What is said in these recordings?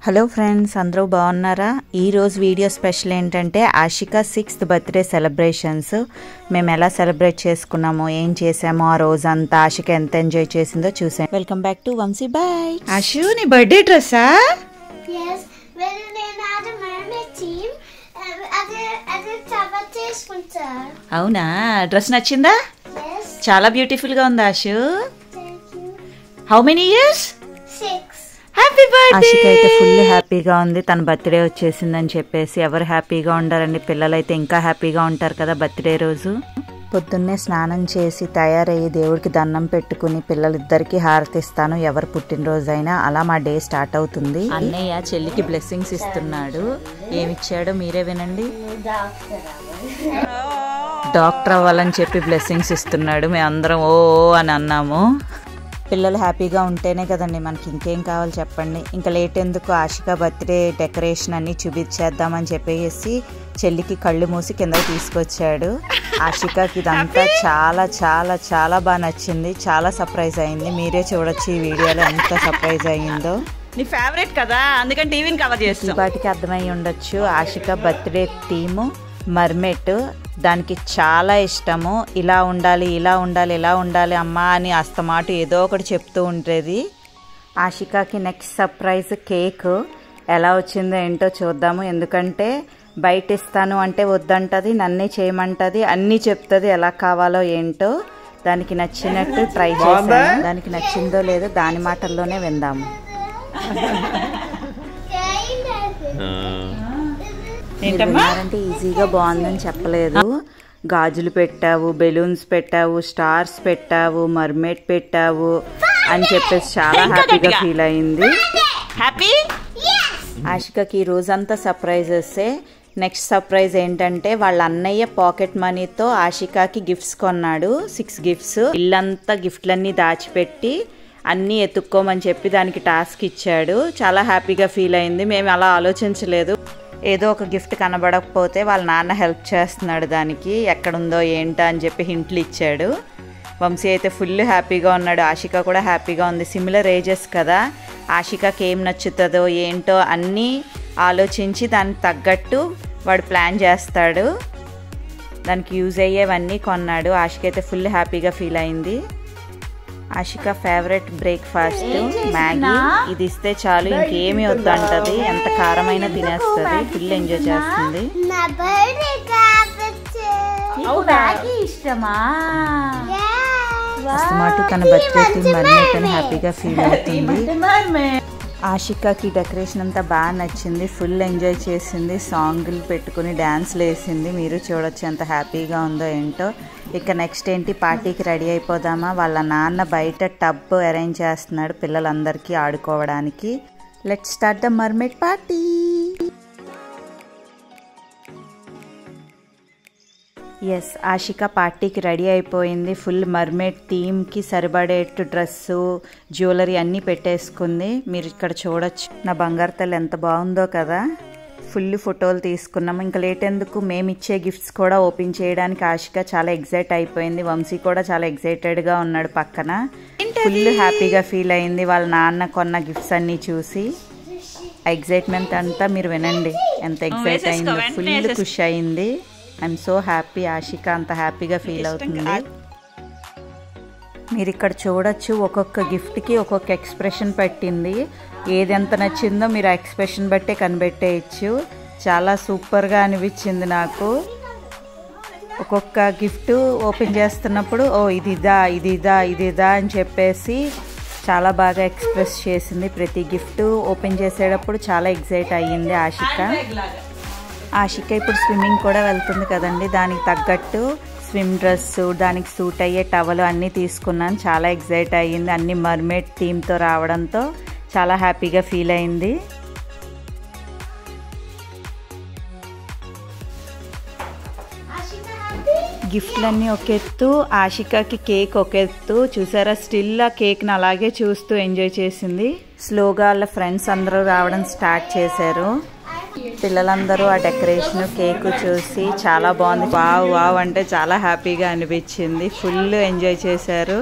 Hello friends, అందరూ బాగున్నారా? ఈరోజు వీడియో స్పెషల్ ఏంటంటే ఆషిక 6th బర్త్డే సెలబ్రేషన్స్. మేము ఎలా సెలబ్రేట్ చేసుకున్నామో, ఏం చేసామో, ఆ రోజంతా ఆషిక ఎంత ఎంజాయ్ చేసిందో చూసాం. Welcome back to Vamsi byte. Ashu, నీ బర్త్డే డ్రెస్సా? అవునా? డ్రెస్ నచ్చిందా? చాలా బ్యూటిఫుల్ గా ఉంది Ashu. How many years? 6. Happy birthday. Ashika అయితే ఫుల్ హ్యాపీగా ఉంది. తన బర్త్డే వచ్చేసిందని చెప్పేసి. ఎవరు హ్యాపీగా ఉండారండి? పిల్లలైతే ఇంకా హ్యాపీగా ఉంటారు కదా బర్త్డే రోజు. పొద్దున్నే స్నానం చేసి తయారయ్యి దేవుడికి దండం పెట్టుకుని పిల్లలిద్దరికి హారతిస్తాను, ఎవరు పుట్టినరోజైనా. అలా మా డే స్టార్ట్ అవుతుంది. అన్నయ్య చెల్లికి బ్లెస్సింగ్స్ ఇస్తున్నాడు. ఏమిచ్చాడో మీరే వినండి. డాక్టర్ అవ్వాలని చెప్పి బ్లెస్సింగ్స్ ఇస్తున్నాడు. మేమందరం ఓ అని అన్నాము. పిల్లలు హ్యాపీగా ఉంటేనే కదండి మనకి ఇంకేం కావాలి చెప్పండి. ఇంకా లేట్ ఎందుకు, ఆషిక బర్త్డే డెకరేషన్ అన్ని చూపించేద్దామని చెప్పేసి చెల్లికి కళ్ళు మూసి కిందకి తీసుకొచ్చాడు. ఆషికకి ఇదంతా చాలా చాలా చాలా బాగా నచ్చింది. చాలా సర్ప్రైజ్ అయింది. మీరే చూడొచ్చు ఈ వీడియోలో ఎంత సర్ప్రైజ్ అయ్యిందో. నీ ఫేవరెట్ కదా, అందుకని టీవీని కవర్ చేస్తాం. వాటికి అర్థమై ఉండొచ్చు. Ashika birthday theme mermaid. దానికి చాలా ఇష్టము. ఇలా ఉండాలి, ఇలా ఉండాలి, ఇలా ఉండాలి అమ్మా అని అస్తమాటు ఏదో ఒకటి చెప్తూ ఉంటుంది. ఆషికాకి నెక్స్ట్ సర్ప్రైజ్ కేక్. ఎలా వచ్చిందో ఏంటో చూద్దాము. ఎందుకంటే బయట ఇస్తాను అంటే వద్దంటది, నన్నే చేయమంటది, అన్నీ చెప్తుంది ఎలా కావాలో ఏంటో. దానికి నచ్చినట్టు ట్రై చేస్తాను. దానికి నచ్చిందో లేదో దాని మాటల్లోనే విందాము. ఏంటంటే ఈజీగా బాగుందని చెప్పలేదు. గాజులు పెట్టావు, బెలూన్స్ పెట్టావు, స్టార్స్ పెట్టావు, మర్మేడ్ పెట్టావు అని చెప్పేసి చాలా హ్యాపీగా ఫీల్ అయింది. ఆషికకి ఈ రోజంతా సర్ప్రైజెసే. నెక్స్ట్ సర్ప్రైజ్ ఏంటంటే వాళ్ళ అన్నయ్య పాకెట్ మనీతో ఆషికాకి గిఫ్ట్స్ కొన్నాడు. 6 గిఫ్ట్స్. ఇల్లంతా గిఫ్ట్లన్నీ దాచిపెట్టి అన్నీ ఎత్తుక్కోమని చెప్పి దానికి టాస్క్ ఇచ్చాడు. చాలా హ్యాపీగా ఫీల్ అయింది. మేము అలా ఆలోచించలేదు. ఏదో ఒక గిఫ్ట్ కనబడకపోతే వాళ్ళ నాన్న హెల్ప్ చేస్తున్నాడు దానికి, ఎక్కడుందో ఏంటో అని చెప్పి హింట్లు ఇచ్చాడు. వంశీ అయితే ఫుల్ హ్యాపీగా ఉన్నాడు. ఆషిక కూడా హ్యాపీగా ఉంది. సిమిలర్ ఏజెస్ కదా, ఆషికకి ఏం నచ్చుతుందో ఏంటో అన్నీ ఆలోచించి దానికి తగ్గట్టు వాడు ప్లాన్ చేస్తాడు. దానికి యూజ్ అయ్యేవన్నీ కొన్నాడు. ఆషిక అయితే ఫుల్ హ్యాపీగా ఫీల్ అయింది. Ashika favourite breakfast Maggi. ఇది ఇస్తే చాలు, ఇంకేమీ వద్దంటది. ఎంత కారమైనా తినేస్తుంది. ఫుల్ ఎంజాయ్ చేస్తుంది. అస్తమాటు తన బర్త్డేకి మర్మేట్ అని హ్యాపీగా ఫీల్ అవుతుంది. ఆషికకి డెకరేషన్ అంతా బాగా నచ్చింది. ఫుల్ ఎంజాయ్ చేసింది. సాంగ్లు పెట్టుకుని డ్యాన్స్లు వేసింది. మీరు చూడొచ్చు ఎంత హ్యాపీగా ఉందో ఏంటో. ఇక నెక్స్ట్ ఏంటి, పార్టీకి రెడీ అయిపోదామా? వాళ్ళ నాన్న బయట టబ్ అరేంజ్ చేస్తున్నాడు పిల్లలందరికీ ఆడుకోవడానికి. Let's start the mermaid party. Yes, Ashika పార్టీకి రెడీ అయిపోయింది. ఫుల్ మర్మేడ్ థీమ్కి సరిపడేట్టు డ్రెస్సు, జ్యువెలరీ అన్నీ పెట్టేసుకుంది. మీరు ఇక్కడ చూడొచ్చు. నా బంగారు తల్లి ఎంత బాగుందో కదా. ఫుల్ ఫోటోలు తీసుకున్నాము. ఇంకా లేట్ ఎందుకు, మేము ఇచ్చే గిఫ్ట్స్ కూడా ఓపెన్ చేయడానికి ఆషిక చాలా ఎగ్జైట్ అయిపోయింది. వంశీ కూడా చాలా ఎగ్జైటెడ్గా ఉన్నాడు పక్కన. ఫుల్ హ్యాపీగా ఫీల్ అయింది వాళ్ళ నాన్న కొన్న గిఫ్ట్స్ అన్నీ చూసి. ఎగ్జైట్మెంట్ అంతా మీరు వినండి ఎంత ఎగ్జైట్ అయిందో. ఫుల్ ఖుషి అయింది. I'm so happy. ఆషిక అంత హ్యాపీగా ఫీల్ అవుతుంది. మీరు ఇక్కడ చూడొచ్చు, ఒక్కొక్క గిఫ్ట్కి ఒక్కొక్క ఎక్స్ప్రెషన్ పెట్టింది. ఏది ఎంత నచ్చిందో మీరు ఆ ఎక్స్ప్రెషన్ బట్టే కనిపెట్టేయచ్చు. చాలా సూపర్గా అనిపించింది నాకు. ఒక్కొక్క గిఫ్ట్ ఓపెన్ చేస్తున్నప్పుడు ఓ ఇదిదా ఇదిదా ఇదిదా అని చెప్పేసి చాలా బాగా ఎక్స్ప్రెస్ చేసింది. ప్రతి గిఫ్ట్ ఓపెన్ చేసేటప్పుడు చాలా ఎగ్జైట్ అయ్యింది ఆషిక. ఆషిక ఇప్పుడు స్విమ్మింగ్ కూడా వెళ్తుంది కదండి, దానికి తగ్గట్టు స్విమ్ డ్రెస్సు, దానికి సూట్ అయ్యే టవల్ అన్నీ తీసుకున్నాను. చాలా ఎగ్జైట్ అయ్యింది. అన్ని మర్మేడ్ థీమ్తో రావడంతో చాలా హ్యాపీగా ఫీల్ అయింది. గిఫ్ట్లన్నీ ఒక ఎత్తు, ఆషికకి కేక్ ఒక ఎత్తు. చూసారా, స్టిల్ ఆ కేక్ని అలాగే చూస్తూ ఎంజాయ్ చేసింది. స్లోగా వాళ్ళ ఫ్రెండ్స్ అందరూ రావడం స్టార్ట్ చేశారు. పిల్లలందరూ ఆ డెకరేషన్, కేక్ చూసి చాలా బాగుంది, వావ్ వావ్ అంటే చాలా హ్యాపీగా అనిపించింది. ఫుల్ ఎంజాయ్ చేశారు.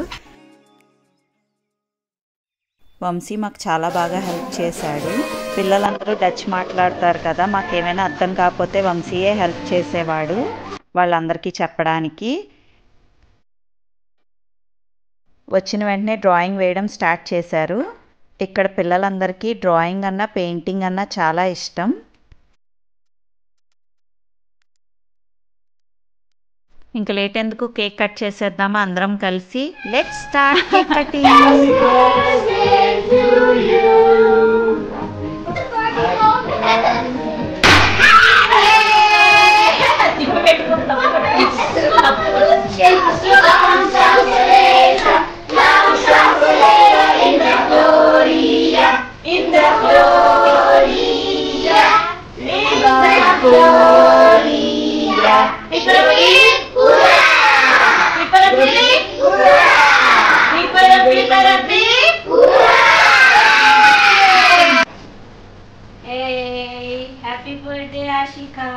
వంశీ మాకు చాలా బాగా హెల్ప్ చేశాడు. పిల్లలందరూ డచ్ మాట్లాడతారు కదా, మాకేమైనా అర్థం కాకపోతే వంశీయే హెల్ప్ చేసేవాడు వాళ్ళందరికీ చెప్పడానికి. వచ్చిన వెంటనే డ్రాయింగ్ వేయడం స్టార్ట్ చేశారు. ఇక్కడ పిల్లలందరికీ డ్రాయింగ్ అన్నా పెయింటింగ్ అన్నా చాలా ఇష్టం. ఇంకా లేట్ ఎందుకు, కేక్ కట్ చేసేద్దామా అందరం కలిసి. Let's start cake cutting. Happy birthday, Ashika.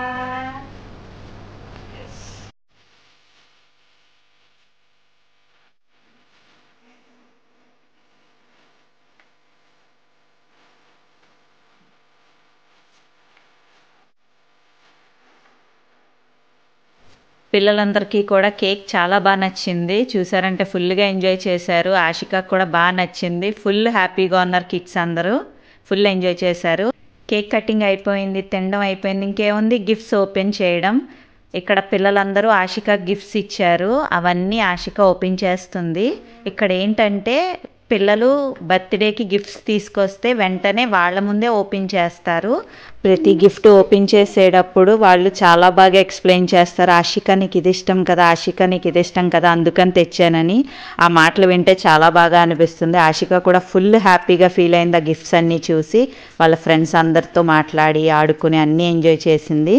పిల్లలందరికీ కూడా కేక్ చాలా బాగా నచ్చింది. చూసారంటే ఫుల్గా ఎంజాయ్ చేశారు. ఆషికాకు కూడా బాగా నచ్చింది. ఫుల్ హ్యాపీగా ఉన్నారు కిడ్స్ అందరూ. ఫుల్ ఎంజాయ్ చేశారు. కేక్ కటింగ్ అయిపోయింది, తినడం అయిపోయింది. ఇంకేముంది, గిఫ్ట్స్ ఓపెన్ చేయడం. ఇక్కడ పిల్లలందరూ ఆషికా గిఫ్ట్స్ ఇచ్చారు. అవన్నీ ఆషిక ఓపెన్ చేస్తుంది. ఇక్కడ ఏంటంటే పిల్లలు బర్త్డేకి గిఫ్ట్స్ తీసుకొస్తే వెంటనే వాళ్ళ ముందే ఓపెన్ చేస్తారు. ప్రతి గిఫ్ట్ ఓపెన్ చేసేటప్పుడు వాళ్ళు చాలా బాగా ఎక్స్ప్లెయిన్ చేస్తారు. ఆషిక నీకు ఇది ఇష్టం కదా, ఆషిక నీకు ఇది ఇష్టం కదా, అందుకని తెచ్చానని. ఆ మాటలు వింటే చాలా బాగా అనిపిస్తుంది. ఆషిక కూడా ఫుల్ హ్యాపీగా ఫీల్ అయింది ఆ గిఫ్ట్స్ అన్నీ చూసి. వాళ్ళ ఫ్రెండ్స్ అందరితో మాట్లాడి ఆడుకుని అన్నీ ఎంజాయ్ చేసింది.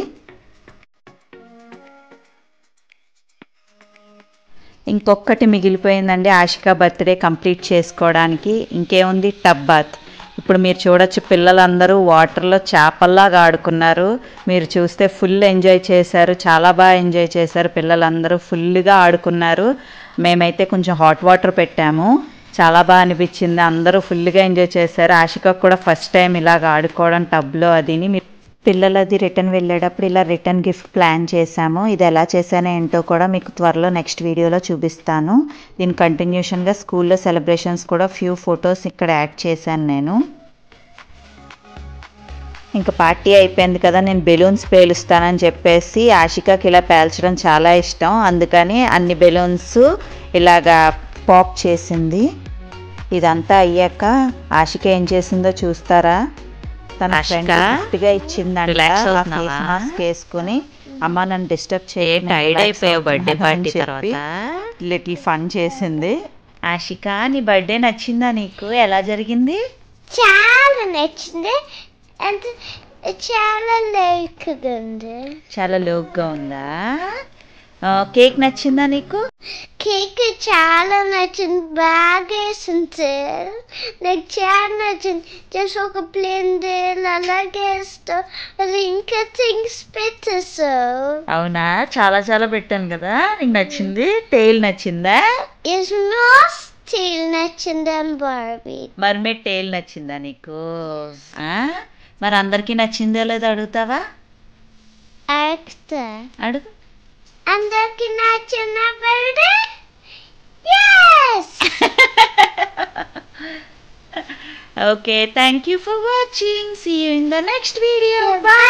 ఇంకొకటి మిగిలిపోయిందండి ఆషిక బర్త్డే కంప్లీట్ చేసుకోవడానికి. ఇంకేముంది, టబ్ బాత్. ఇప్పుడు మీరు చూడొచ్చు పిల్లలందరూ వాటర్లో చేపల్లాగా ఆడుకున్నారు. మీరు చూస్తే ఫుల్ ఎంజాయ్ చేశారు. చాలా బాగా ఎంజాయ్ చేశారు. పిల్లలందరూ ఫుల్గా ఆడుకున్నారు. మేమైతే కొంచెం హాట్ వాటర్ పెట్టాము. చాలా బాగా అనిపించింది. అందరూ ఫుల్గా ఎంజాయ్ చేశారు. ఆషిక కూడా ఫస్ట్ టైం ఇలాగ ఆడుకోవడం టబ్లో అదిని. పిల్లలది రిటర్న్ వెళ్ళేటప్పుడు ఇలా రిటర్న్ గిఫ్ట్ ప్లాన్ చేశాము. ఇది ఎలా చేశానో ఏంటో కూడా మీకు త్వరలో నెక్స్ట్ వీడియోలో చూపిస్తాను. దీని కంటిన్యూషన్గా స్కూల్లో సెలబ్రేషన్స్ కూడా ఫ్యూ ఫొటోస్ ఇక్కడ యాడ్ చేశాను నేను. ఇంకా పార్టీ అయిపోయింది కదా, నేను బెలూన్స్ పేలుస్తానని చెప్పేసి ఆషికాకి ఇలా పేల్చడం చాలా ఇష్టం. అందుకని అన్ని బెలూన్స్ ఇలాగా పాప్ చేసింది. ఇదంతా అయ్యాక ఆషిక ఏం చేసిందో చూస్తారా? తన ఫ్రెండ్ గిఫ్ట్గా ఇచ్చిందంట. ఫేస్ మాస్క్ వేసుకుని, అమ్మ నన్ను డిస్టర్బ్ చేయండి, లిటిల్ ఫన్ చేసింది. ఆషిక, నీ బర్త్డే నచ్చిందా నీకు? ఎలా జరిగింది? చాలా నచ్చింది. చాలా లోగా ఉంది. చాలా లోగా ఉందా? కేక్ నచ్చిందా నీకు? కేక్ చాలా నచ్చింది. బాగా వేసింది. నాకు చాలా నచ్చింది. జస్ట్ ఒక ప్లేన్ అలాగే వేస్తావు, అది ఇంకా థింగ్స్ పెట్టేసావు. అవునా, చాలా చాలా పెట్టాను కదా. నీకు నచ్చింది? టెయిల్ నచ్చిందా? టెయిల్ నచ్చింది. బార్బీ మర్మేడ్ టెయిల్ నచ్చిందా నీకు? మరి అందరికీ నచ్చిందో లేదో అడుగుతావా? అడుగు. అందరికి నచ్చిన birthday? Yes! Okay, thank you for watching. See you in the next video. Bye.